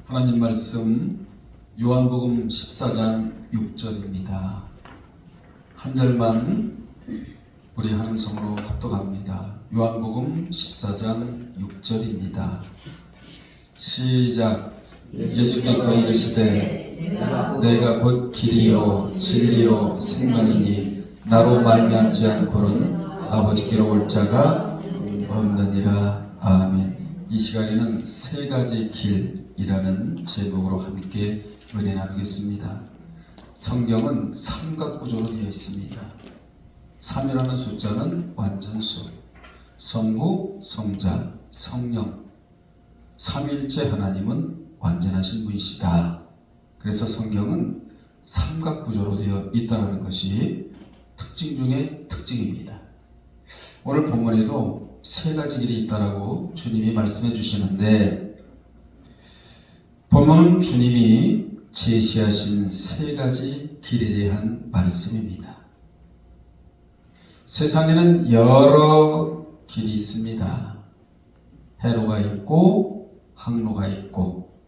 하나님 말씀 요한복음 14장 6절입니다. 한 절만 우리 하나님성으로 합독합니다. 요한복음 14장 6절입니다. 시작. 예수께서 이르시되 내가 곧 길이요 진리요 생명이니 나로 말미암지 않고는 아버지께로 올 자가 없느니라. 아멘. 이 시간에는 세 가지 길이라는 제목으로 함께 은혜 나누겠습니다. 성경은 삼각구조로 되어 있습니다. 3이라는 숫자는 완전수, 성부, 성자, 성령, 삼위일체 하나님은 완전하신 분이시다. 그래서 성경은 삼각구조로 되어 있다는 것이 특징 중에 특징입니다. 오늘 본문에도 세 가지 길이 있다라고 주님이 말씀해 주시는데, 본문은 주님이 제시하신 세 가지 길에 대한 말씀입니다. 세상에는 여러 길이 있습니다. 해로가 있고 항로가 있고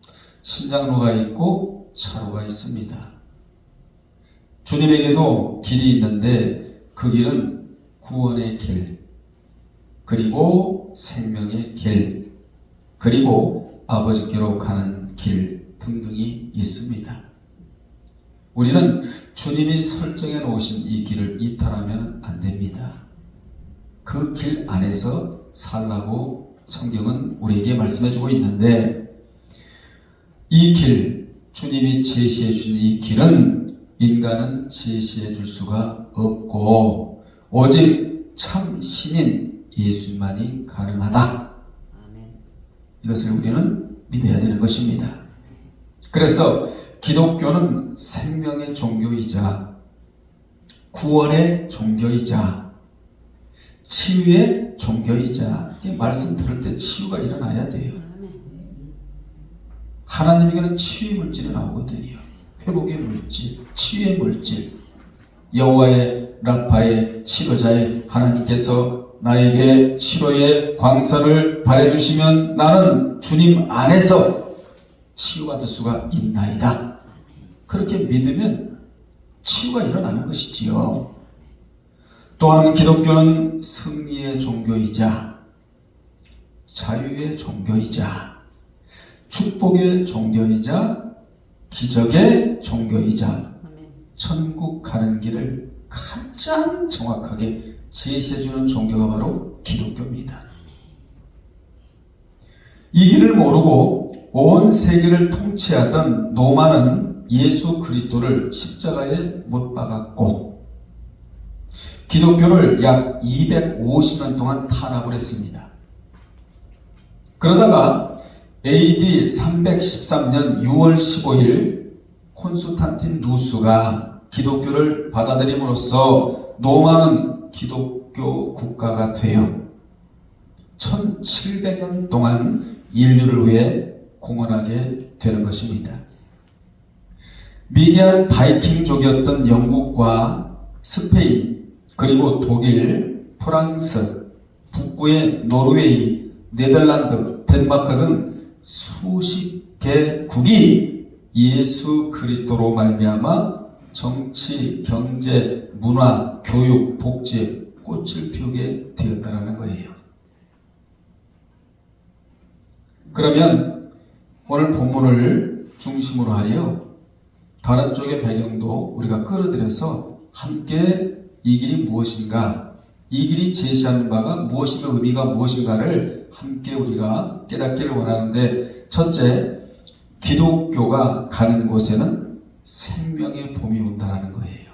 신장로가 있고 차로가 있습니다. 주님에게도 길이 있는데 그 길은 구원의 길, 그리고 생명의 길, 그리고 아버지께로 가는 길 등등이 있습니다. 우리는 주님이 설정해 놓으신 이 길을 이탈하면 안 됩니다. 그 길 안에서 살라고 성경은 우리에게 말씀해 주고 있는데, 이 길, 주님이 제시해 주신 이 길은 인간은 제시해 줄 수가 없고 오직 참 신인 예수님만이 가능하다. 이것을 우리는 믿어야 되는 것입니다. 그래서 기독교는 생명의 종교이자 구원의 종교이자 치유의 종교이자, 말씀 들을 때 치유가 일어나야 돼요. 하나님에게는 치유의 물질이 나오거든요. 회복의 물질, 치유의 물질. 여호와의 라파의 치료자의 하나님께서 나에게 치료의 광선을 발해주시면 나는 주님 안에서 치유받을 수가 있나이다. 그렇게 믿으면 치유가 일어나는 것이지요. 또한 기독교는 승리의 종교이자 자유의 종교이자 축복의 종교이자 기적의 종교이자 천국 가는 길을 가장 정확하게 제시해주는 종교가 바로 기독교입니다. 이 길을 모르고 온 세계를 통치하던 로마는 예수 그리스도를 십자가에 못 박았고 기독교를 약 250년 동안 탄압을 했습니다. 그러다가 AD 313년 6월 15일 콘스탄틴 누스가 기독교를 받아들임으로써 로마는 기독교 국가가 되어 1700년 동안 인류를 위해 공헌하게 되는 것입니다. 미개한 바이킹족이었던 영국과 스페인, 그리고 독일, 프랑스, 북부의 노르웨이, 네덜란드, 덴마크 등 수십 개국이 예수 그리스도로 말미암아 정치, 경제, 문화, 교육, 복지에 꽃을 피우게 되었다는 거예요. 그러면 오늘 본문을 중심으로 하여 다른 쪽의 배경도 우리가 끌어들여서 함께 이 길이 무엇인가, 이 길이 제시하는 바가 무엇이며 의미가 무엇인가를 함께 우리가 깨닫기를 원하는데, 첫째, 기독교가 가는 곳에는 생명의 봄이 온다는 거예요.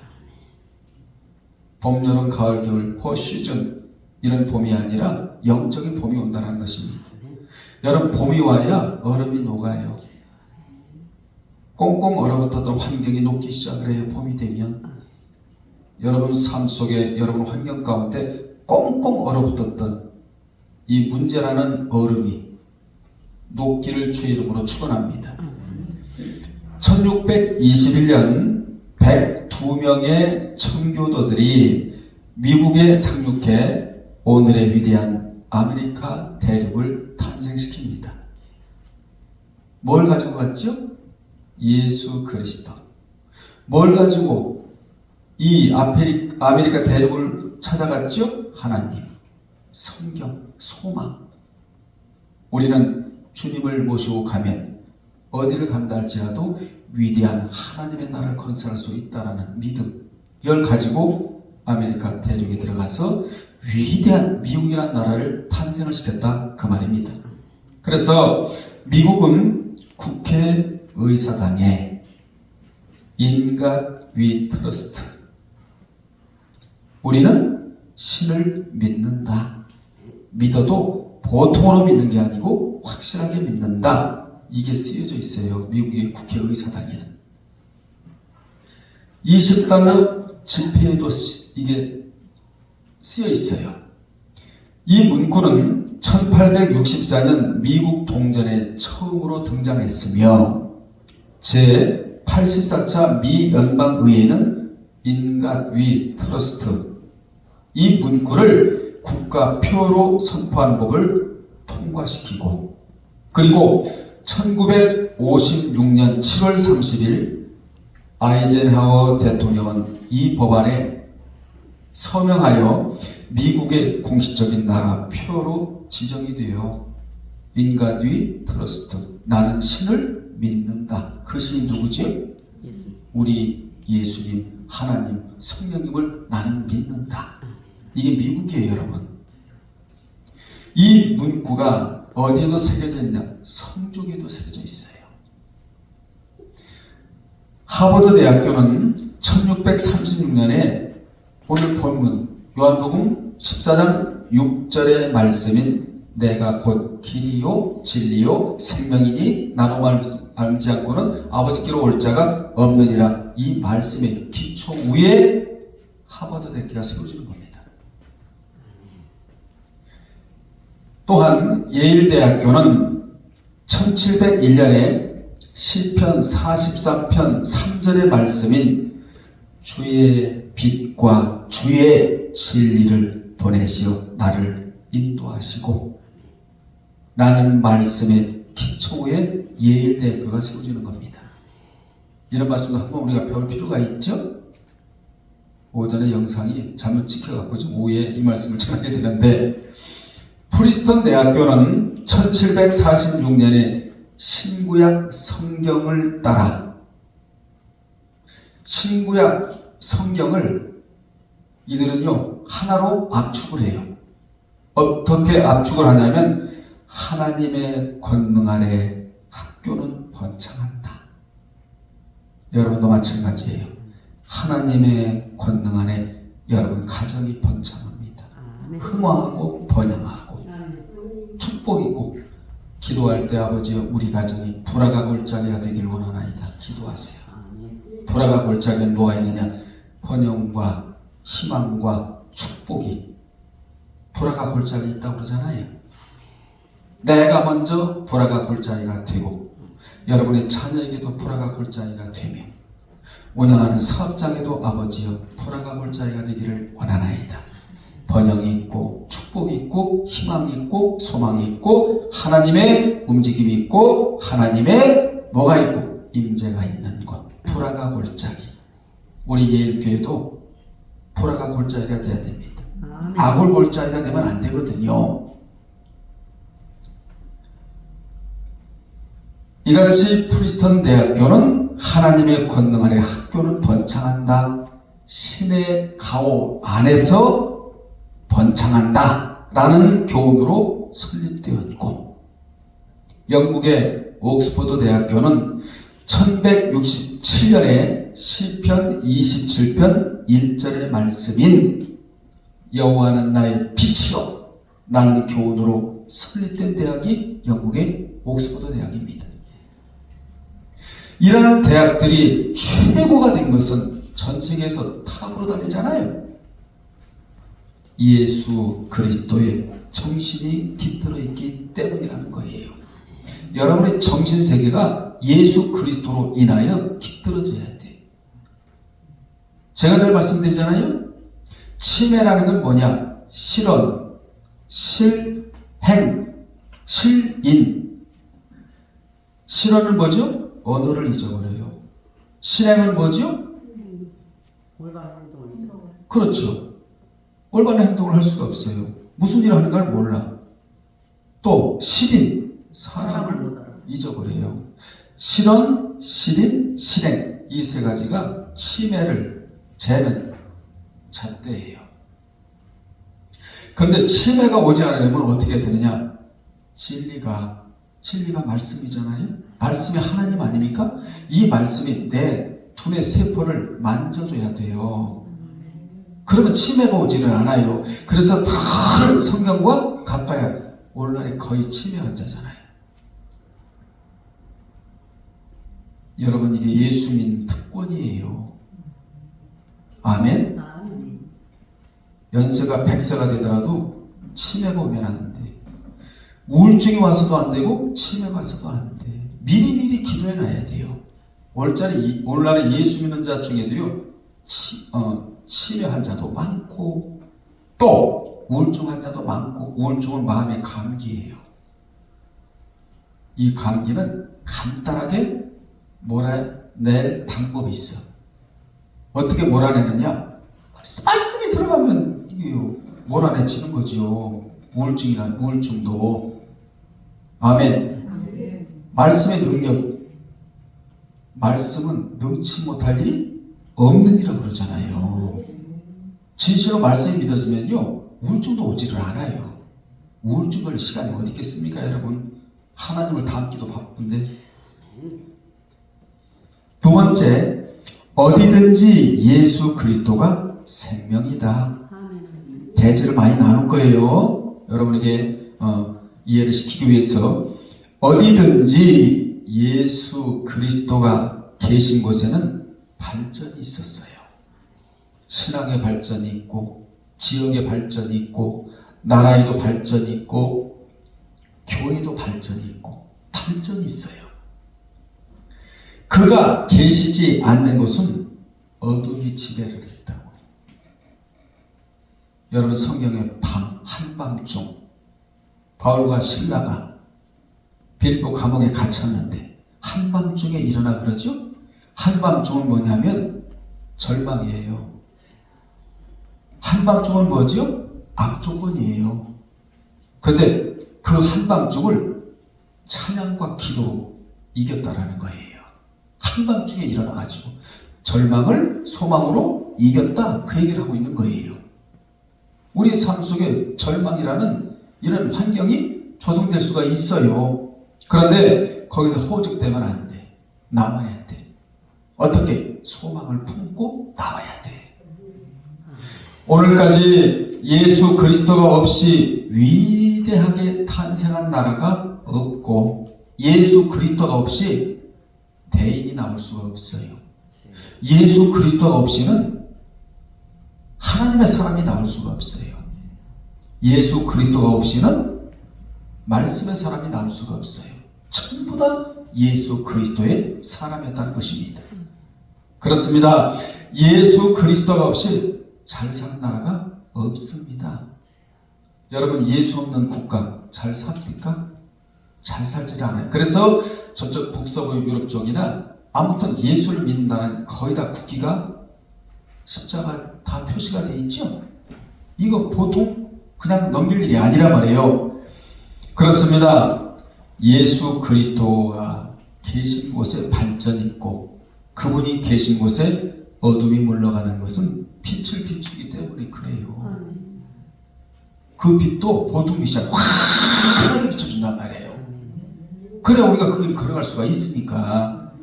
봄, 여름, 가을, 겨울, 포 시즌, 이런 봄이 아니라 영적인 봄이 온다는 것입니다. 여러분, 봄이 와야 얼음이 녹아요. 꽁꽁 얼어붙었던 환경이 녹기 시작을 해요. 봄이 되면 여러분 삶 속에, 여러분 환경 가운데 꽁꽁 얼어붙었던 이 문제라는 얼음이 녹기를 주의 이름으로 축원합니다. 1621년 102명의 청교도들이 미국에 상륙해 오늘의 위대한 아메리카 대륙을 탄생시킵니다. 뭘 가지고 갔죠? 예수 그리스도. 뭘 가지고 이 아메리카 대륙을 찾아갔죠? 하나님, 성경, 소망. 우리는 주님을 모시고 가면 어디를 간다 할지라도 위대한 하나님의 나라를 건설할 수 있다라는 믿음, 이걸 가지고 아메리카 대륙에 들어가서 위대한 미국이라는 나라를 탄생을 시켰다, 그 말입니다. 그래서 미국은 국회의사당에 인간 위 트러스트, 우리는 신을 믿는다. 믿어도 보통으로 믿는 게 아니고 확실하게 믿는다. 이게 쓰여져 있어요. 미국의 국회의사당에는. 20달러 지폐에도 이게 쓰여 있어요. 이 문구는 1864년 미국 동전에 처음으로 등장했으며 제84차 미 연방의회는 인간 위 트러스트, 이 문구를 국가표로 선포한 법을 통과시키고, 그리고 1956년 7월 30일 아이젠하워 대통령은 이 법안에 서명하여 미국의 공식적인 나라 표로 지정이 되어 인간 위 트러스트, 나는 신을 믿는다. 그 신이 누구지요? 우리 예수님, 하나님, 성령님을 나는 믿는다. 이게 미국이에요, 여러분. 이 문구가 어디에도 새겨져 있냐? 성족에도 새겨져 있어요. 하버드 대학교는 1636년에 오늘 본문 요한복음 14장 6절의 말씀인 내가 곧 길이요 진리요 생명이니 나로 알지 않고는 아버지께로 올 자가 없느니라, 이 말씀의 기초 위에 하버드 대학교가 세워지는 겁니다. 또한 예일대학교는 1701년에 시편 43편 3절의 말씀인 주의 빛과 주의 진리를 보내시어 나를 인도하시고 라는 말씀의 기초에 예일대학교가 세워지는 겁니다. 이런 말씀도 한번 우리가 배울 필요가 있죠? 오전에 영상이 잘못 찍혀갖고 좀 오후에 이 말씀을 전하게 되는데, 프리스턴 대학교는 1746년에 신구약 성경을 따라, 신구약 성경을 이들은요 하나로 압축을 해요. 어떻게 압축을 하냐면 하나님의 권능 아래 학교는 번창한다. 여러분도 마찬가지예요. 하나님의 권능 안에 여러분 가정이 번창합니다. 흥화하고 번영하고 축복 있고, 기도할 때 아버지여 우리 가정이 불화가 골짜기가 되길 원하나이다. 기도하세요. 불화가 골짜기에 뭐가 있느냐? 번영과 희망과 축복이, 불화가 골짜기 있다고 그러잖아요. 내가 먼저 불화가 골짜기가 되고 여러분의 자녀에게도 불화가 골짜기가 되며 운영하는 사업장에도 아버지여 불화가 골짜기가 되기를 원하나이다. 번영이 있고 축복이 있고 희망이 있고 소망이 있고 하나님의 움직임이 있고 하나님의 뭐가 있고 임재가 있는 곳, 불화가 골짜기. 우리 예일교회도 불화가 골짜기가 돼야 됩니다. 악을 골짜기가 되면 안 되거든요. 이같이 프리스턴 대학교는 하나님의 권능 아래 학교는 번창한다. 신의 가오 안에서 번창한다 라는 교훈으로 설립되었고, 영국의 옥스퍼드 대학교는 1167년에 시편 27편 1절의 말씀인 여호와는 나의 빛이요 라는 교훈으로 설립된 대학이 영국의 옥스퍼드 대학입니다. 이러한 대학들이 최고가 된 것은 전 세계에서 탑으로 달리잖아요. 예수 그리스도의 정신이 깃들어 있기 때문이라는 거예요. 여러분의 정신세계가 예수 그리스도로 인하여 깃들어져야 돼. 제가 늘 말씀드리잖아요. 치매라는 건 뭐냐? 실언, 실행, 실인. 실언은 뭐죠? 언어를 잊어버려요. 실행은 뭐죠? 올바른 행동을. 그렇죠. 올바른 행동을 할 수가 없어요. 무슨 일을 하는 걸 몰라. 또 실인, 사람을 못 알아. 잊어버려요. 실언, 실인, 실행 이 세 가지가 치매를 재는 잣대예요. 그런데 치매가 오지 않으려면 어떻게 되느냐? 진리가 말씀이잖아요. 말씀이 하나님 아닙니까? 이 말씀이 내 두뇌 세포를 만져줘야 돼요. 그러면 치매가 오지는 않아요. 그래서 다 성경과 가까이 오늘날에 거의 치매 환자잖아요. 여러분, 이게 예수 믿는 특권이에요. 아멘? 연세가 100세가 되더라도 치매가 오면 안 돼. 우울증이 와서도 안 되고 치매가 와서도 안 돼. 미리미리 기도해놔야 돼요. 오늘날에 예수 믿는 자 중에도요, 치매 환자도 많고 또 우울증 환자도 많고, 우울증은 마음의 감기예요. 이 감기는 간단하게 몰아낼 방법이 있어. 어떻게 몰아내느냐? 말씀이 들어가면 몰아내지는 거죠. 우울증도. 아멘. 말씀의 능력, 말씀은 능치 못할 일이 없는 이라고 그러잖아요. 진실로 말씀이 믿어지면요, 우울증도 오지를 않아요. 우울증 걸릴 시간이 어디 있겠습니까, 여러분? 하나님을 닮기도 바쁜데. 두 번째, 어디든지 예수 그리스도가 생명이다. 대제를 많이 나눌 거예요. 여러분에게 이해를 시키기 위해서. 어디든지 예수 그리스도가 계신 곳에는 발전이 있었어요. 신앙의 발전이 있고, 지역의 발전이 있고, 나라에도 발전이 있고, 교회도 발전이 있고, 발전이 있어요. 그가 계시지 않는 곳은 어둠이 지배를 했다고. 여러분, 성경의 한밤중 바울과 실라가 빌보 감옥에 갇혔는데 한밤중에 일어나 그러죠? 한밤중은 뭐냐면 절망이에요. 한밤중은 뭐죠? 악조건이에요. 그런데 그 한밤중을 찬양과 기도로 이겼다라는 거예요. 한밤중에 일어나가지고 절망을 소망으로 이겼다, 그 얘기를 하고 있는 거예요. 우리 삶 속에 절망이라는 이런 환경이 조성될 수가 있어요. 그런데 거기서 허우적대면 안 돼. 남아야 돼. 어떻게? 소망을 품고 나와야 돼. 오늘까지 예수 그리스도가 없이 위대하게 탄생한 나라가 없고, 예수 그리스도가 없이 대인이 나올 수가 없어요. 예수 그리스도가 없이는 하나님의 사람이 나올 수가 없어요. 예수 그리스도가 없이는 말씀의 사람이 나올 수가 없어요. 전부 다 예수 그리스도의 사람이었다는 것입니다. 그렇습니다. 예수 그리스도가 없이 잘 사는 나라가 없습니다. 여러분, 예수 없는 국가 잘 삽니까? 잘 살지 않아요. 그래서 저쪽 북서부 유럽 쪽이나 아무튼 예수를 믿는다는 거의 다 국기가 십자가 다 표시가 돼 있죠. 이거 보통 그냥 넘길 일이 아니란 말이에요. 그렇습니다. 예수 그리스도가 계신 곳에 발전이 있고, 그분이 계신 곳에 어둠이 물러가는 것은 빛을 비추기 때문에 그래요. 그 빛도 보통 빛이 아니라 환하게 비춰준단 말이에요. 그래 우리가 그 길을 걸어갈 수가 있으니까.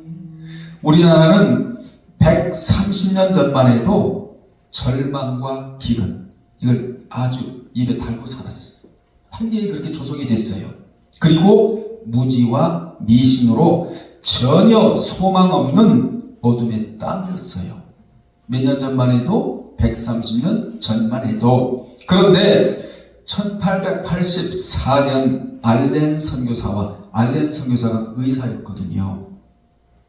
우리나라는 130년 전만 해도 절망과 기근, 이걸 아주 입에 달고 살았어요. 환경이 그렇게 조성이 됐어요. 그리고 무지와 미신으로 전혀 소망 없는 어둠의 땅이었어요. 몇 년 전만 해도, 130년 전만 해도. 그런데 1884년 알렌 선교사가 의사였거든요.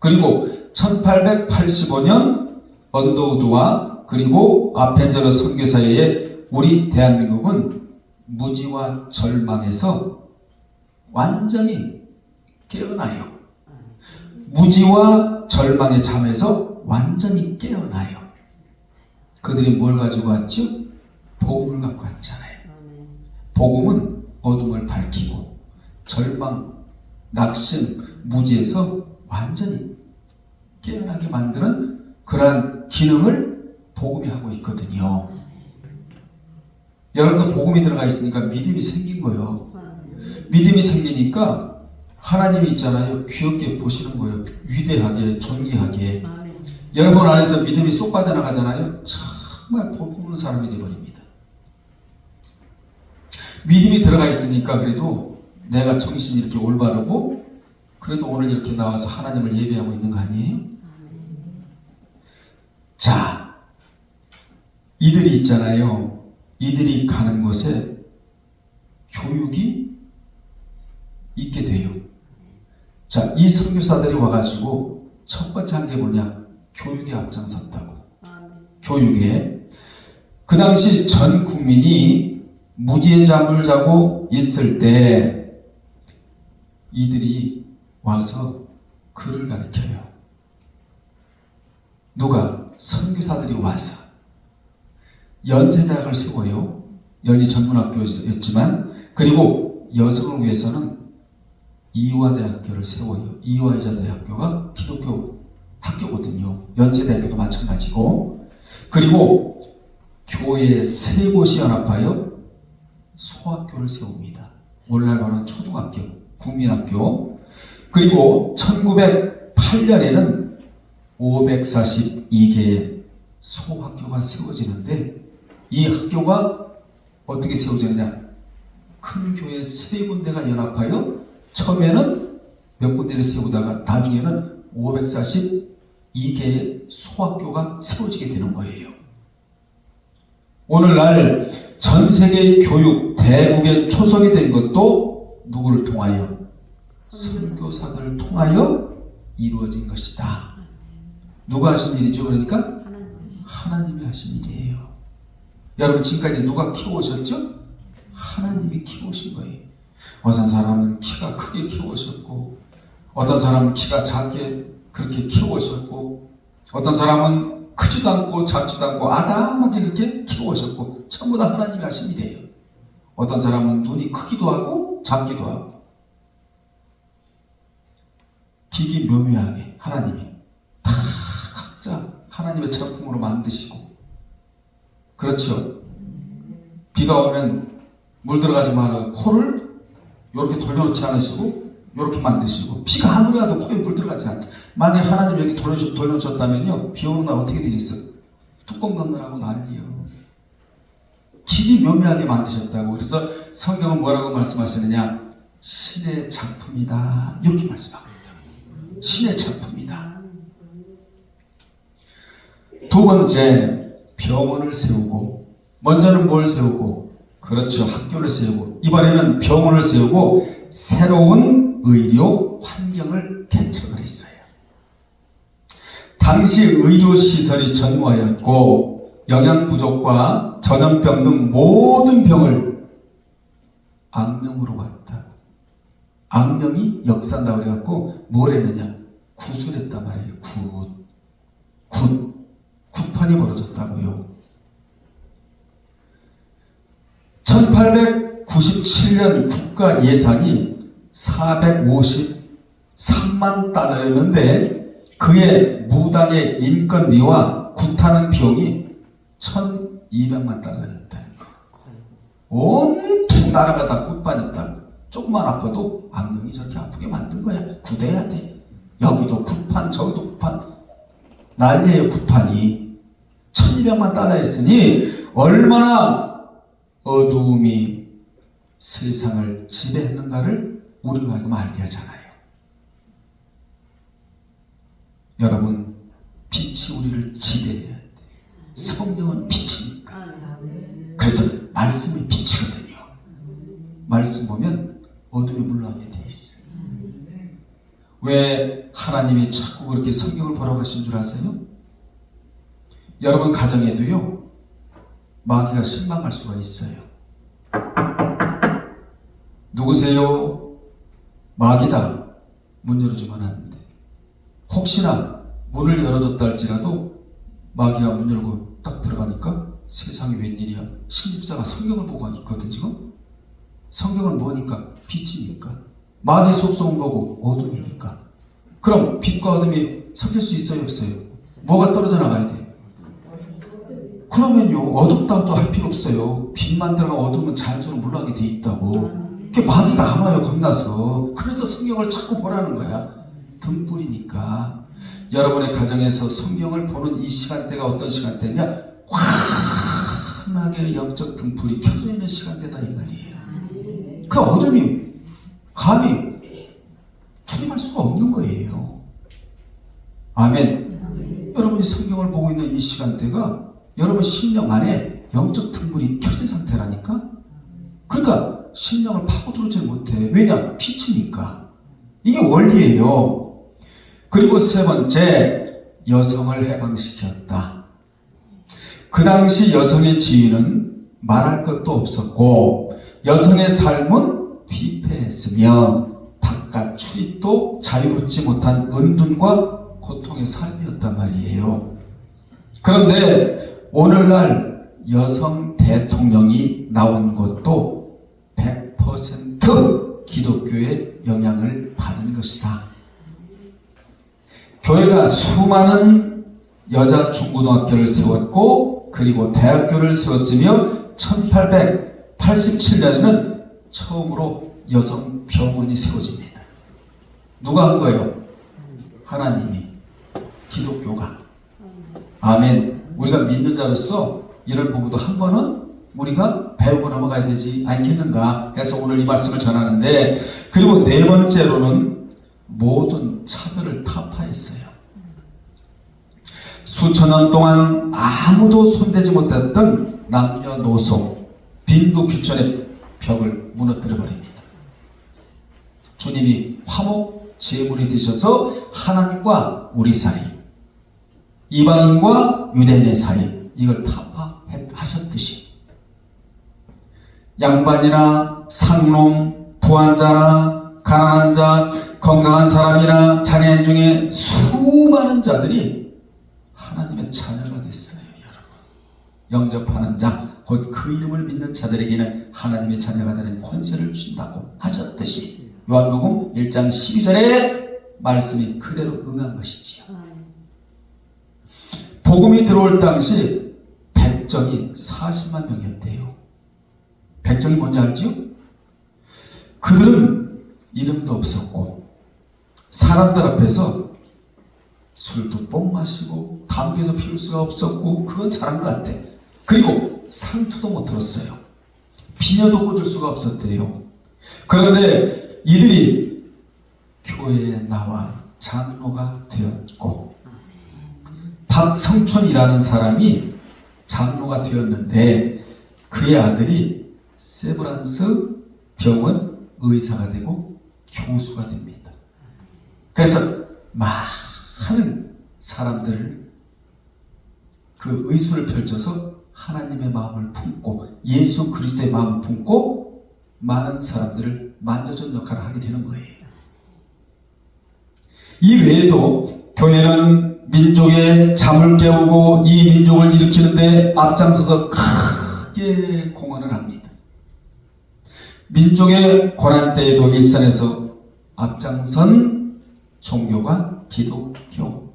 그리고 1885년 언더우드와 그리고 아펜젤러 선교사에 의해 우리 대한민국은 무지와 절망에서 완전히 깨어나요. 무지와 절망의 잠에서 완전히 깨어나요. 그들이 뭘 가지고 왔죠? 복음을 갖고 왔잖아요. 복음은 어둠을 밝히고 절망, 낙심, 무지에서 완전히 깨어나게 만드는 그러한 기능을 복음이 하고 있거든요. 여러분도 복음이 들어가 있으니까 믿음이 생긴 거예요. 믿음이 생기니까 하나님이 있잖아요. 귀엽게 보시는 거예요. 위대하게, 존귀하게. 여러분 안에서 믿음이 쏙 빠져나가잖아요. 정말 복 없는 사람이 되어버립니다. 믿음이 들어가 있으니까 그래도 내가 정신이 이렇게 올바르고 그래도 오늘 이렇게 나와서 하나님을 예배하고 있는 거 아니에요? 자, 이들이 있잖아요. 이들이 가는 곳에 교육이 있게 돼요. 자, 이 선교사들이 와가지고 첫 번째 한 게 뭐냐? 교육에 앞장섰다고. 교육에. 그 당시 전 국민이 무지의 잠을 자고 있을 때 이들이 와서 글을 가르쳐요. 누가? 선교사들이 와서 연세대학을 세워요. 연희 전문학교였지만 그리고 여성을 위해서는 이화대학교를 세워요. 이화여자대학교가 기독교 학교거든요. 연세대학교도 마찬가지고. 그리고 교회 세 곳이 연합하여 소학교를 세웁니다. 오늘날과는 초등학교, 국민학교. 그리고 1908년에는 542개의 소학교가 세워지는데 이 학교가 어떻게 세워지느냐? 큰 교회 세 군데가 연합하여 처음에는 몇 군데를 세우다가 나중에는 542개의 소학교가 세워지게 되는 거예요. 오늘날 전 세계의 교육 대국의 초석이 된 것도 누구를 통하여? 선교사들을 통하여 이루어진 것이다. 누가 하신 일이죠? 그러니까 하나님이 하신 일이에요. 여러분 지금까지 누가 키워오셨죠? 하나님이 키우신 거예요. 어떤 사람은 키가 크게 키우셨고 어떤 사람은 키가 작게 그렇게 키우셨고 어떤 사람은 크지도 않고 작지도 않고 아담하게 그렇게 키우셨고 전부 다 하나님이 하신 일이에요. 어떤 사람은 눈이 크기도 하고 작기도 하고 기기묘묘하게 하나님이 다 각자 하나님의 작품으로 만드시고 그렇죠. 비가 오면 물 들어가지 말고 코를 이렇게 돌려놓지 않으시고 이렇게 만드시고 비가 아무리 와도 코에 물 들어가지 않죠. 만약에 하나님 여기 돌려놓으셨다면요 비 오는 날 어떻게 되겠어요? 뚜껑 덮느라고 난리요. 기기묘묘하게 만드셨다고. 그래서 성경은 뭐라고 말씀하시느냐? 신의 작품이다 이렇게 말씀합니다. 신의 작품이다. 두 번째, 병원을 세우고 먼저는 뭘 세우고? 그렇죠. 학교를 세우고 이번에는 병원을 세우고 새로운 의료 환경을 개척을 했어요. 당시 의료시설이 전무하였고 영양 부족과 전염병 등 모든 병을 악령으로 봤다. 악령이 역사한다고 그래갖고 뭘 했느냐? 굿을 했단 말이에요. 굿판이 벌어졌다고요. 1897년 국가 예산이 453만 달러였는데 그의 무당의 인건비와 굿하는 비용이 1200만 달러였다. 온통 나라가 다 굿판이었다고. 조금만 아파도 악령이 저렇게 아프게 만든 거야. 굿해야 돼. 여기도 굿판 저기도 굿판. 난리예요. 굿판이 1200만 달러였으니 얼마나 어두움이 세상을 지배했는가를 우리가 알게 하잖아요. 여러분, 빛이 우리를 지배해야 돼. 성령은 빛이니까. 그래서 말씀이 빛이거든요. 말씀 보면 어둠이 물러가게 돼 있어요. 왜 하나님이 자꾸 그렇게 성경을 보라고 하신 줄 아세요? 여러분 가정에도요 마귀가 신방할 수가 있어요. 누구세요? 마귀다. 문 열어주면 안 돼. 혹시나 문을 열어줬다 할지라도 마귀가 문 열고 딱 들어가니까 세상에 웬일이야. 신집사가 성경을 보고 있거든 지금. 성경은 뭐니까? 빛이니까. 마귀의 속성을 보고 어둠이니까. 그럼 빛과 어둠이 섞일 수 있어요 없어요? 뭐가 떨어져 나가야 돼? 그러면요 어둡다고도 할 필요 없어요. 빛만 들어가 어둠은 자연적으로 물러가게 돼 있다고. 그게 마귀가 안 와요 겁나서. 그래서 성경을 자꾸 보라는 거야. 등불이니까. 여러분의 가정에서 성경을 보는 이 시간대가 어떤 시간대냐? 환하게 영적 등불이 켜져 있는 시간대다 이 말이에요. 그 어둠이 감히 출입할 수가 없는 거예요. 아멘. 여러분이 성경을 보고 있는 이 시간대가 여러분 심령 안에 영적 등불이 켜진 상태라니까. 그러니까 심령을 파고들지 못해. 왜냐? 빛이니까. 이게 원리예요. 그리고 세 번째, 여성을 해방시켰다. 그 당시 여성의 지위는 말할 것도 없었고 여성의 삶은 피폐했으며 바깥 출입도 자유롭지 못한 은둔과 고통의 삶이었단 말이에요. 그런데 오늘날 여성 대통령이 나온 것도 100% 기독교의 영향을 받은 것이다. 교회가 수많은 여자 중고등학교를 세웠고 그리고 대학교를 세웠으며 1887년에는 처음으로 여성 병원이 세워집니다. 누가 한 거예요? 하나님이. 기독교가. 아멘. 우리가 믿는 자로서 이를 보고도 한 번은 우리가 배우고 넘어가야 되지 않겠는가 해서 오늘 이 말씀을 전하는데, 그리고 네 번째로는 모든 차별을 타파했어요. 수천 년 동안 아무도 손대지 못했던 남녀노소 빈부귀천의 벽을 무너뜨려 버립니다. 주님이 화목 제물이 되셔서 하나님과 우리 사이, 이방인과 유대인의 사이, 이걸 타파하셨듯이 양반이나 상놈, 부한자나 가난한 자, 건강한 사람이나 장애인 중에 수많은 자들이 하나님의 자녀가 됐어요. 여러분, 영접하는 자, 곧 그 이름을 믿는 자들에게는 하나님의 자녀가 되는 권세를 준다고 하셨듯이 요한복음 1장 12절의 말씀이 그대로 응한 것이지요. 복음이 들어올 당시 백정이 40만 명이었대요. 백정이 뭔지 알지요? 그들은 이름도 없었고 사람들 앞에서 술도 뽕 마시고 담배도 피울 수가 없었고 그건 잘한 것 같아. 그리고 상투도 못 들었어요. 비녀도 꽂을 수가 없었대요. 그런데 이들이 교회에 나와 장로가 되었고 박성춘이라는 사람이 장로가 되었는데 그의 아들이 세브란스 병원 의사가 되고 교수가 됩니다. 그래서 많은 사람들을 그 의술을 펼쳐서 하나님의 마음을 품고 예수 그리스도의 마음을 품고 많은 사람들을 만져준 역할을 하게 되는 거예요. 이 외에도 교회는 민족의 잠을 깨우고 이 민족을 일으키는데 앞장서서 크게 공헌을 합니다. 민족의 고난 때에도 일선에서 앞장선 종교가 기독교.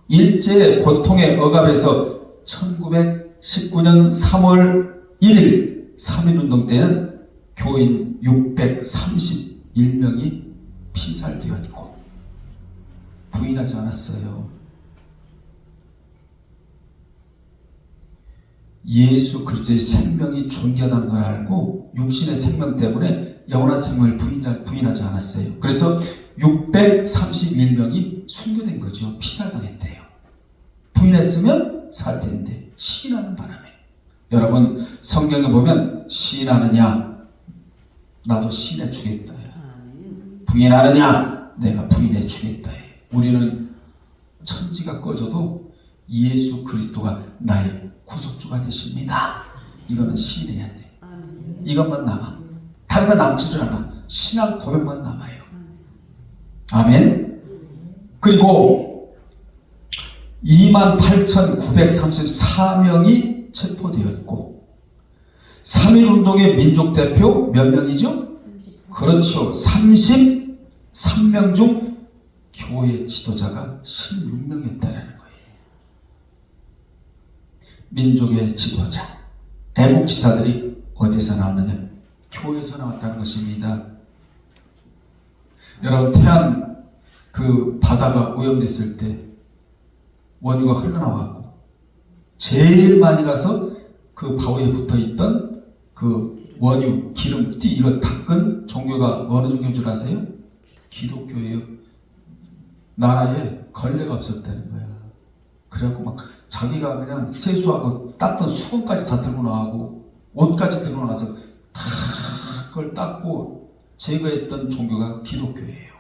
일제의 고통의 억압에서 1919년 3월 1일 3.1운동 때는 교인 631명이 피살되었고 부인하지 않았어요. 예수 그리스도의 생명이 존귀하다는 걸 알고 육신의 생명 때문에 영원한 생명을 부인하지 않았어요. 그래서 631명이 순교된 거죠. 피살당했대요. 부인했으면 살 텐데 시인하는 바람에. 여러분 성경에 보면 시인하느냐 나도 시인해 주겠다. 부인하느냐 내가 부인해 주겠다. 우리는 천지가 꺼져도 예수 그리스도가 나의 구속주가 되십니다. 이거는 시인해야 돼. 이것만 남아. 다른 건 남지를 않아. 신앙 고백만 남아요. 아멘. 그리고 28,934명이 체포되었고 3.1운동의 민족대표 몇 명이죠? 그렇죠. 33명 중 교회 지도자가 16명이었다는 거예요. 민족의 지도자, 애국지사들이 어디서 나왔느냐? 교회에서 나왔다는 것입니다. 여러분, 태안 그 바다가 오염됐을 때 원유가 흘러나왔고 제일 많이 가서 그 바위에 붙어있던 그 원유, 기름띠 이거 닦은 종교가 어느 종교인 줄 아세요? 기독교예요. 나라에 걸레가 없었다는 거야. 그래갖고 막 자기가 그냥 세수하고 닦던 수건까지 다 들고 나가고 옷까지 들고 나와서 다 그걸 닦고 제거했던 종교가 기독교예요.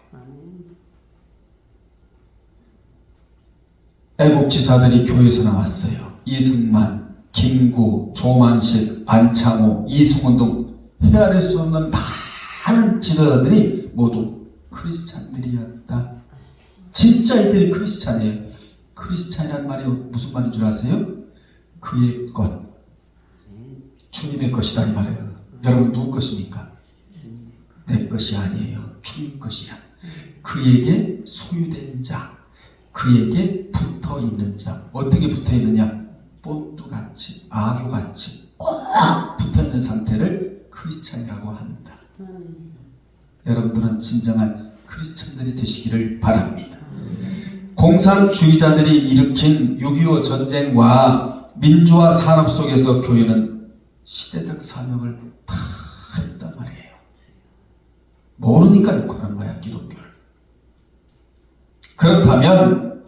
애국지사들이 교회에서 나왔어요. 이승만, 김구, 조만식, 안창호, 이승훈 등 헤아릴 수 없는 많은 지도자들이 모두 크리스찬들이었다. 진짜 이들이 크리스찬이에요. 크리스찬이라는 말이 무슨 말인 줄 아세요? 그의 것, 주님의 것이다 이 말이에요. 여러분 누구 것입니까? 내 것이 아니에요. 주님 것이야. 그에게 소유된 자, 그에게 붙어있는 자. 어떻게 붙어있느냐? 본드같이, 악교같이 꼭 붙어있는 상태를 크리스찬이라고 한다. 여러분들은 진정한 크리스찬들이 되시기를 바랍니다. 공산주의자들이 일으킨 6.25 전쟁과 민주화 산업 속에서 교회는 시대적 사명을 다 했단 말이에요. 모르니까 욕하는 거야, 기독교를. 그렇다면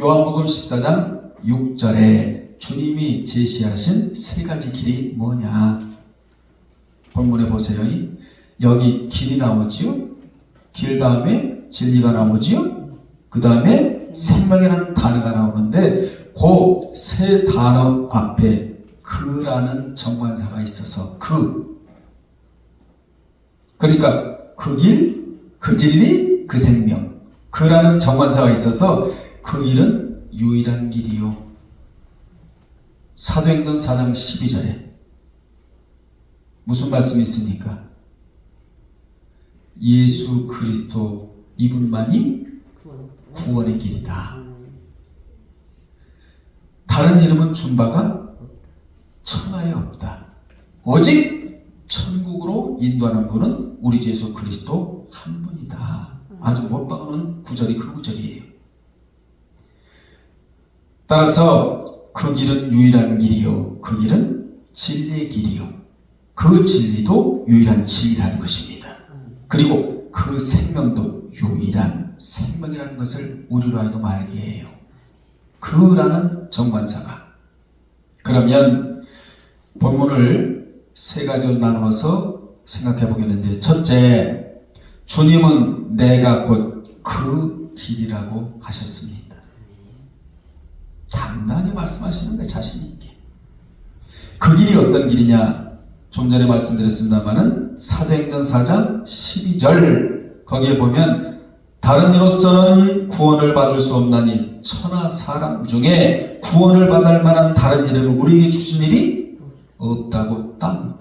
요한복음 14장 6절에 주님이 제시하신 세 가지 길이 뭐냐? 본문에 보세요. 여기 길이 나오지요. 길 다음에 진리가 나오지요. 그 다음에 생명이라는 단어가 나오는데 그 세 단어 앞에 그라는 정관사가 있어서 그러니까 그 길, 그 진리, 그 생명. 그라는 정관사가 있어서 그 길은 유일한 길이요. 사도행전 4장 12절에 무슨 말씀이 있습니까? 예수 그리스도 이분만이 구원의 길이다. 다른 이름은 준 바가 천하에 없다. 오직 천국으로 인도하는 분은 우리 주 예수 그리스도 한 분이다. 아주 못 박아놓은 구절이 그 구절이에요. 따라서 그 길은 유일한 길이요. 그 길은 진리의 길이요. 그 진리도 유일한 진리라는 것입니다. 그리고 그 생명도 유일한 생명이라는 것을 우리로 하여금 알게 해요. 그라는 정관사가. 그러면 본문을 세 가지로 나누어서 생각해 보겠는데, 첫째, 주님은 내가 곧 그 길이라고 하셨습니다. 당당히 말씀하시는 거예요. 자신 있게. 그 길이 어떤 길이냐? 좀 전에 말씀드렸습니다마는 사도행전 4장 12절 거기에 보면 다른 이로서는 구원을 받을 수 없나니 천하 사람 중에 구원을 받을 만한 다른 일을 우리에게 주신 일이 없다고 땅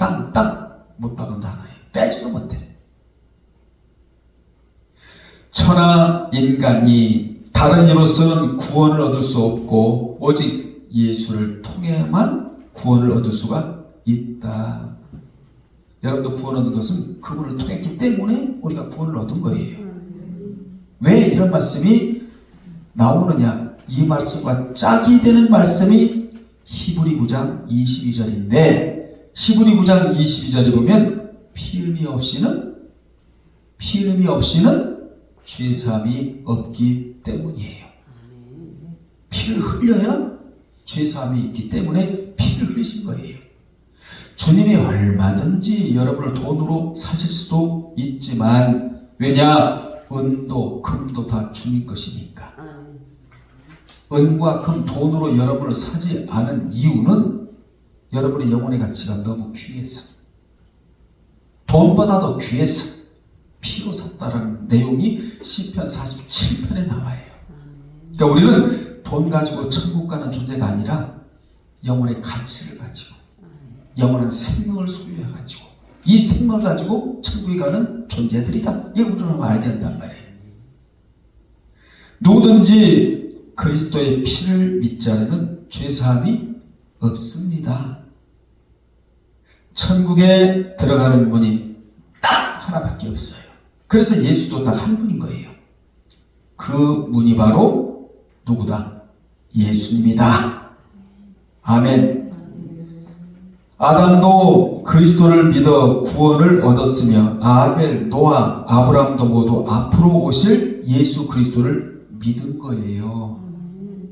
못 박은 단어예요. 빼지도 못해. 천하 인간이 다른 이로서는 구원을 얻을 수 없고 오직 예수를 통해만 구원을 얻을 수가 있다. 여러분도 구원 얻은 것은 그분을 통했기 때문에 우리가 구원을 얻은 거예요. 왜 이런 말씀이 나오느냐? 이 말씀과 짝이 되는 말씀이 히브리 9장 22절인데 히브리 9장 22절에 보면 피흘미 없이는 죄사함이 없기 때문이에요. 피를 흘려야 죄사함이 있기 때문에 피를 흘리신 거예요. 주님이 얼마든지 여러분을 돈으로 사실 수도 있지만 왜냐? 은도 금도 다 주님 것이니까. 은과 금, 돈으로 여러분을 사지 않은 이유는 여러분의 영혼의 가치가 너무 귀해서, 돈보다도 귀해서 피로 샀다라는 내용이 시편 47편에 나와요. 그러니까 우리는 돈 가지고 천국 가는 존재가 아니라 영혼의 가치를 가지고 영원한 생명을 소유해가지고 이 생명을 가지고 천국에 가는 존재들이다. 이걸 우리는 알아야 된단 말이에요. 누구든지 그리스도의 피를 믿지 않으면 죄사함이 없습니다. 천국에 들어가는 문이 딱 하나밖에 없어요. 그래서 예수도 딱 한 분인 거예요. 그 문이 바로 누구다? 예수님이다. 아멘. 아담도 그리스도를 믿어 구원을 얻었으며 아벨, 노아, 아브라함도 모두 앞으로 오실 예수 그리스도를 믿은 거예요.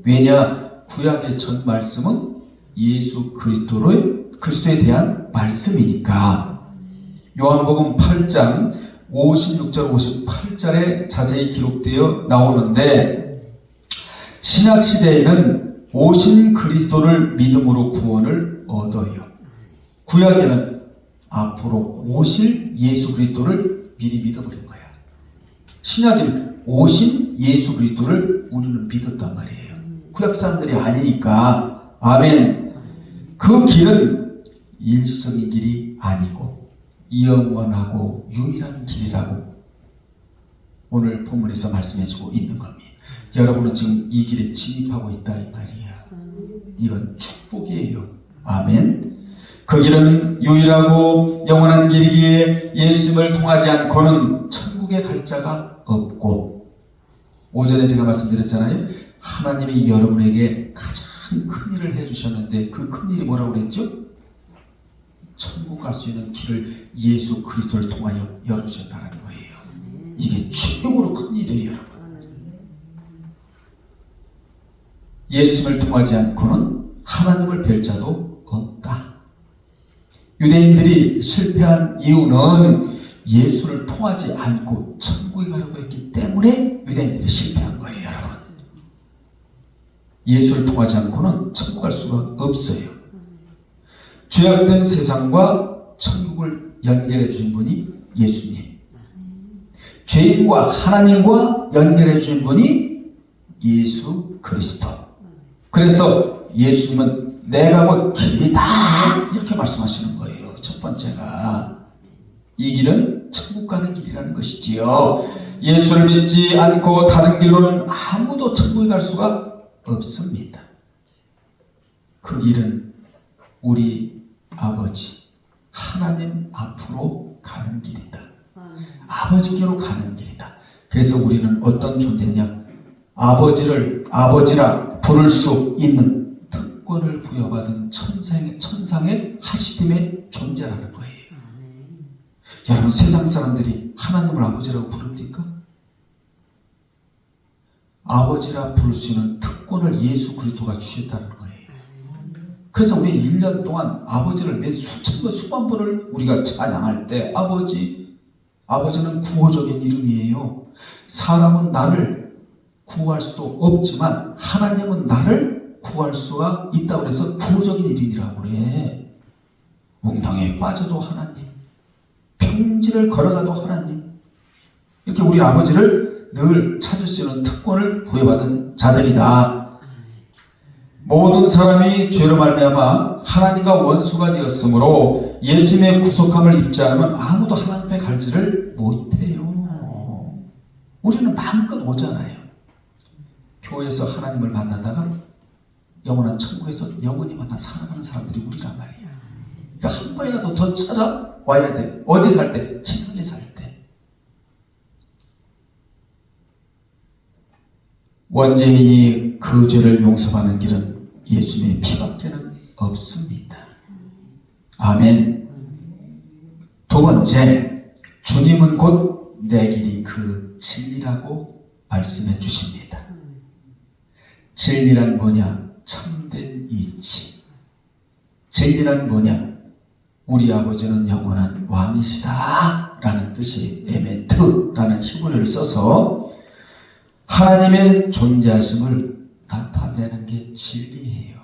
왜냐? 구약의 전 말씀은 예수 그리스도에 대한 말씀이니까. 요한복음 8장 56절 58절에 자세히 기록되어 나오는데 신약시대에는 오신 그리스도를 믿음으로 구원을 얻어요. 구약에는 앞으로 오실 예수 그리스도를 미리 믿어버린 거야. 신약에는 오신 예수 그리스도를 우리는 믿었단 말이에요. 구약 사람들이 아니니까. 아멘. 그 길은 일성의 길이 아니고 영원하고 유일한 길이라고 오늘 본문에서 말씀해주고 있는 겁니다. 여러분은 지금 이 길에 진입하고 있다 이 말이야. 이건 축복이에요. 아멘. 그 길은 유일하고 영원한 길이기에 예수님을 통하지 않고는 천국에 갈 자가 없고, 오전에 제가 말씀드렸잖아요. 하나님이 여러분에게 가장 큰 일을 해주셨는데 그 큰 일이 뭐라고 그랬죠? 천국 갈 수 있는 길을 예수 그리스도를 통하여 열으셨다는 거예요. 이게 최고로 큰 일이에요, 여러분. 예수님을 통하지 않고는 하나님을 뵐 자도 없다. 유대인들이 실패한 이유는 예수를 통하지 않고 천국에 가려고 했기 때문에 유대인들이 실패한 거예요, 여러분. 예수를 통하지 않고는 천국 갈 수가 없어요. 죄악된 세상과 천국을 연결해 주신 분이 예수님. 죄인과 하나님과 연결해 주신 분이 예수 그리스도. 그래서 예수님은 내가 곧 길이다 이렇게 말씀하시는 거예요. 첫 번째가 이 길은 천국 가는 길이라는 것이지요. 예수를 믿지 않고 다른 길로는 아무도 천국에 갈 수가 없습니다. 그 길은 우리 아버지 하나님 앞으로 가는 길이다. 아버지께로 가는 길이다. 그래서 우리는 어떤 존재냐? 아버지라 부를 수 있는 특권을 부여받은 천상의 하시됨의 존재라는 거예요. 여러분, 세상 사람들이 하나님을 아버지라고 부릅니까? 아버지라 부를 수 있는 특권을 예수 그리스도가 주셨다는 거예요. 그래서 우리 1년 동안 아버지를 몇 수천 번 수만 번을 우리가 찬양할 때 아버지는 구호적인 이름이에요. 사람은 나를 구할 수도 없지만 하나님은 나를 구할 수가 있다고 해서 구호적인 이름이라고 그래. 웅덩이에 빠져도 하나님, 평지를 걸어가도 하나님. 이렇게 우리 아버지를 늘 찾을 수 있는 특권을 부여받은 자들이다. 모든 사람이 죄로 말미암아 하나님과 원수가 되었으므로 예수님의 구속함을 입지 않으면 아무도 하나님 앞에 갈지를 못해요. 우리는 마음껏 오잖아요. 교회에서 하나님을 만나다가 영원한 천국에서 영원히 만나 살아가는 사람들이 우리란 말이야. 그러니까 한 번이라도 더 찾아와야 돼. 어디 살 때? 지상에 살 때. 원죄인이 그 죄를 용서받는 길은 예수님의 피밖에는 없습니다. 아멘. 두 번째, 주님은 곧 내 길이 그 진리라고 말씀해 주십니다. 진리란 뭐냐? 참된 이치. 진리란 뭐냐? 우리 아버지는 영원한 왕이시다 라는 뜻이 에메트라는 히브리어를 써서 하나님의 존재하심을 나타내는 게 진리예요.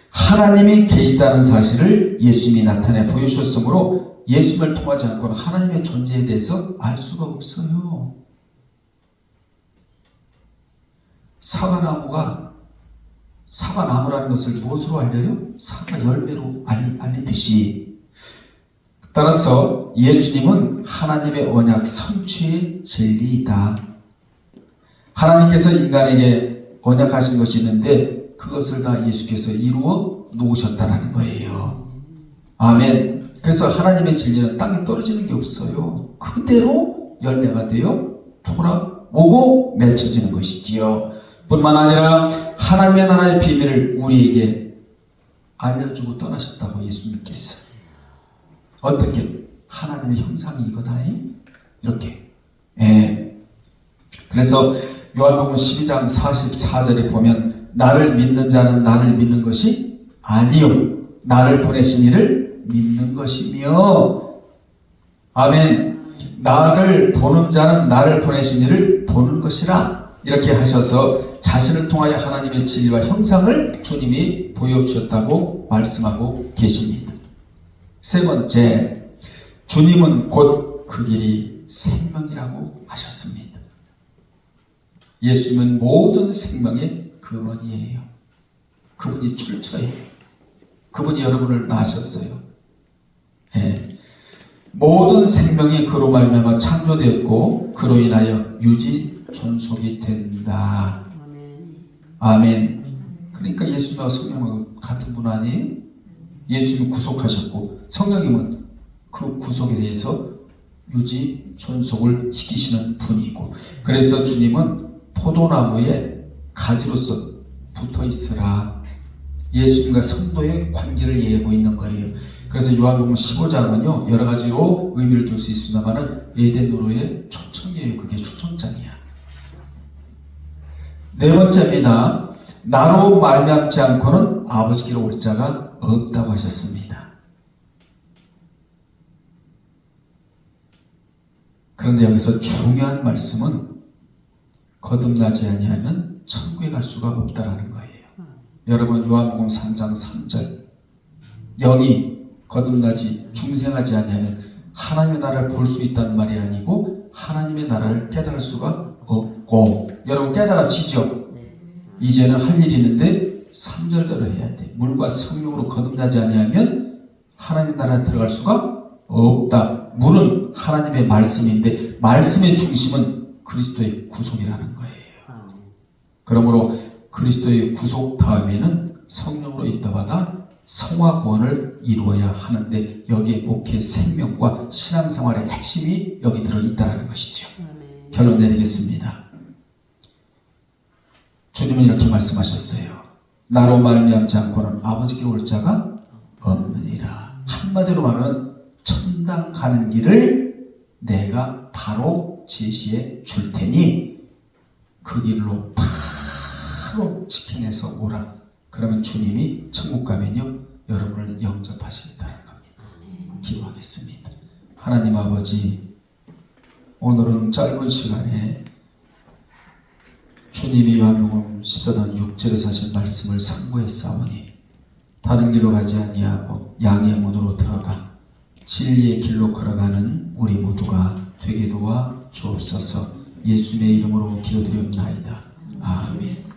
하나님이 계시다는 사실을 예수님이 나타내 보여주셨으므로 예수님을 통하지 않고는 하나님의 존재에 대해서 알 수가 없어요. 사과나무라는 것을 무엇으로 알려요? 사과 열매로 알리듯이. 따라서 예수님은 하나님의 언약 성취의 진리이다. 하나님께서 인간에게 언약하신 것이 있는데 그것을 다 예수께서 이루어 놓으셨다라는 거예요. 아멘. 그래서 하나님의 진리는 땅에 떨어지는 게 없어요. 그대로 열매가 되어 돌아오고 맺혀지는 것이지요. 뿐만 아니라 하나님의 나라의 비밀을 우리에게 알려주고 떠나셨다고 예수님께서. 어떻게? 하나님의 형상이 이거다니? 이렇게. 그래서 요한복음 12장 44절에 보면 나를 믿는 자는 나를 믿는 것이 아니요 나를 보내신 이를 믿는 것이며, 아멘. 나를 보는 자는 나를 보내신 이를 보는 것이라, 이렇게 하셔서 자신을 통하여 하나님의 진리와 형상을 주님이 보여주셨다고 말씀하고 계십니다. 세 번째, 주님은 곧 그 길이 생명이라고 하셨습니다. 예수님은 모든 생명의 근원이에요. 그분이 출처예요. 그분이 여러분을 낳으셨어요. 모든 생명이 그로 말미암아 창조되었고 그로 인하여 유지 존속이 된다. 아멘. 그러니까 예수님과 성령하고 같은 분 아니에요? 예수님은 구속하셨고 성령님은 그 구속에 대해서 유지 존속을 시키시는 분이고, 그래서 주님은 포도나무에 가지로서 붙어 있으라. 예수님과 성도의 관계를 이해하고 있는 거예요. 그래서 요한복음 15장은요 여러 가지로 의미를 둘 수 있습니다만은 에덴으로의 초청이에요. 그게 초청장이야. 네 번째입니다. 나로 말미암지 않고는 아버지께로 올 자가 없다고 하셨습니다. 그런데 여기서 중요한 말씀은 거듭나지 아니하면 천국에 갈 수가 없다라는 거예요. 여러분 요한복음 3장 3절 영이 거듭나지 중생하지 아니하면 하나님의 나라를 볼 수 있다는 말이 아니고 하나님의 나라를 깨달을 수가 없고, 여러분 깨달아지죠? 이제는 할 일이 있는데 3절대로 해야 돼. 물과 성령으로 거듭나지 아니하면 하나님의 나라에 들어갈 수가 없다. 물은 하나님의 말씀인데 말씀의 중심은 그리스도의 구속이라는 거예요. 그러므로 그리스도의 구속 다음에는 성령으로 인도받아 성화 구원을 이루어야 하는데 여기에 목회 생명과 신앙생활의 핵심이 여기 들어있다는 것이죠. 결론 내리겠습니다. 주님은 이렇게 말씀하셨어요. 나로 말미암지 않고는 아버지께 올 자가 없느니라. 한마디로 말하면 천당 가는 길을 내가 바로 제시해 줄 테니 그 길로 바로 지켜내서 오라. 그러면 주님이 천국 가면요 여러분을 영접하시겠다는 겁니다. 기도하겠습니다. 하나님 아버지, 오늘은 짧은 시간에 주님이 요한복음 14장 6절에서 하신 말씀을 상고했사오니 다른 길로 가지 아니하고 양의 문으로 들어가 진리의 길로 걸어가는 우리 모두가 되게 도와 주옵소서. 예수님의 이름으로 기도드리옵나이다. 아멘.